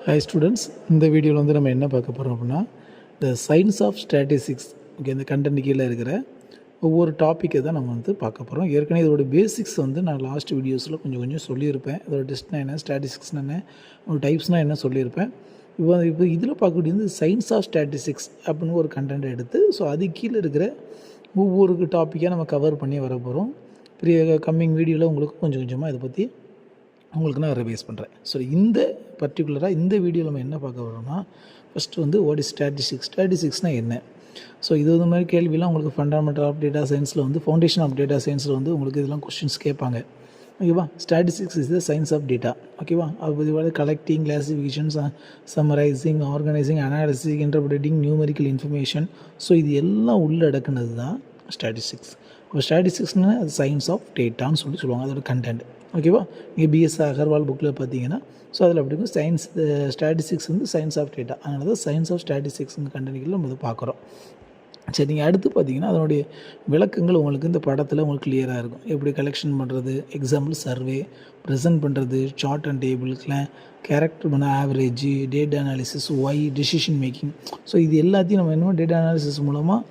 Hi students, இந்த வீடியோவில் வந்து நம்ம என்ன பார்க்க போகிறோம் அப்படின்னா, the science of statistics. Okay, இந்த கண்டென்ட் கீழே இருக்கிற ஒவ்வொரு டாப்பிக்கை தான் நம்ம வந்து பார்க்க போகிறோம். ஏற்கனவே இதோட பேசிக்ஸ் வந்து நான் லாஸ்ட் வீடியோஸில் கொஞ்சம் சொல்லியிருப்பேன். இதோட டெஸ்ட்னா என்ன, ஸ்டாட்டிஸ்டிக்ஸ்னா என்ன, ஒரு டைப்ஸ்னால் என்ன சொல்லியிருப்பேன். இப்போ இதில் பார்க்கக்கூடியது சயின்ஸ் ஆஃப் ஸ்டாட்டிஸ்டிக்ஸ் அப்படின்னு ஒரு கண்டென்ட் எடுத்து, ஸோ அது கீழே இருக்கிற ஒவ்வொரு டாப்பிக்காக நம்ம கவர் பண்ணி வர போகிறோம். பெரிய கம்மிங் வீடியோவில் உங்களுக்கு கொஞ்சமாக இதை பற்றி உங்களுக்கு நான் ரிவைஸ் பண்ணுறேன். ஸோ இந்த பர்டிகுலராக இந்த வீடியோவில் நம்ம என்ன பார்க்க வரோம்னா, ஃபஸ்ட்டு வந்து வாட் இஸ் ஸ்டாட்டிஸ்டிக்ஸ், ஸ்டாட்டிஸ்டிக்ஸ்னால் என்ன. ஸோ இது மாதிரி கேள்விலாம் உங்களுக்கு ஃபண்டமெண்டல் ஆஃப் டேட்டா சயின்ஸில் வந்து ஃபவுண்டேஷன் ஆஃப் டேட்டா சயின்ஸில் வந்து உங்களுக்கு இதெல்லாம் கொஸ்டின்ஸ் கேட்பாங்க. ஓகேவா. Statistics is the science of data. ஓகேவா. அது collecting, classifications, summarising, organising, analysing, interpreting numerical information. So இது எல்லாம் உள்ளடக்குனது தான் ஸ்டாட்டிஸ்டிக்ஸ். இப்போ ஸ்டாட்டிஸ்டிக்ஸ்னால் அது சயின்ஸ் ஆஃப் டேட்டான்னு சொல்லுவாங்க, அதோட கண்டென்ட். ஓகேவா. நீங்கள் பிஎஸ் அகர்வால் புக்கில் பார்த்தீங்கன்னா, ஸோ அதில் அப்படி இருக்கும் சயின்ஸ் ஸ்டாட்டிஸ்டிக்ஸ் வந்து சயின்ஸ் ஆஃப் டேட்டா. அதனால தான் சயின்ஸ் ஆஃப் ஸ்டாட்டிஸ்டிக்ஸ்னு கண்டென்ட்கள் நம்ம இதை பார்க்குறோம். சரி, நீங்கள் அடுத்து பார்த்தீங்கன்னா அதனுடைய விளக்கங்கள் உங்களுக்கு இந்த படத்தில் உங்களுக்கு கிளியராக இருக்கும். எப்படி கலெக்ஷன் பண்ணுறது, எக்ஸாம்பிள் சர்வே, ப்ரெசென்ட் பண்ணுறது, சார்ட் அண்ட் டேபிள்ஸில் கேரக்டர் பண்ண average, data analysis, why, decision making. So இது எல்லாத்தையும் நம்ம என்ன டேட்டா அனாலிசிஸ் மூலமாக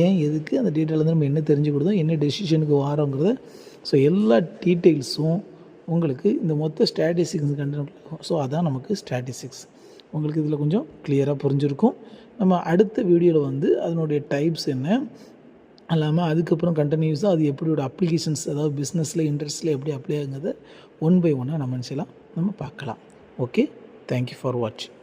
ஏன், எதுக்கு, அந்த டேட்டாலேருந்து நம்ம என்ன தெரிஞ்சுக்கிட்டோம், என்ன டெசிஷனுக்கு வாரோங்கிறத, ஸோ எல்லா டீட்டெயில்ஸும் உங்களுக்கு இந்த மொத்த ஸ்டாட்டிஸ்டிக்ஸ் கண்டென்ட். ஸோ அதான் நமக்கு ஸ்டாட்டிஸ்டிக்ஸ். உங்களுக்கு இதில் கொஞ்சம் கிளியராக புரிஞ்சிருக்கும். நம்ம அடுத்த வீடியோவில் வந்து அதனுடைய டைப்ஸ் என்ன இல்லாமல் அதுக்கப்புறம் கண்டினியூஸாக அது எப்படியோட அப்ளிகேஷன்ஸ், அதாவது பிஸ்னஸில் இன்ட்ரெஸ்ட்டில் எப்படி அப்ளை ஆகுங்கிறத ஒன் பை ஒன்னாக நம்ம செய்யலாம், நம்ம பார்க்கலாம். ஓகே, தேங்க்யூ ஃபார் வாட்சிங்.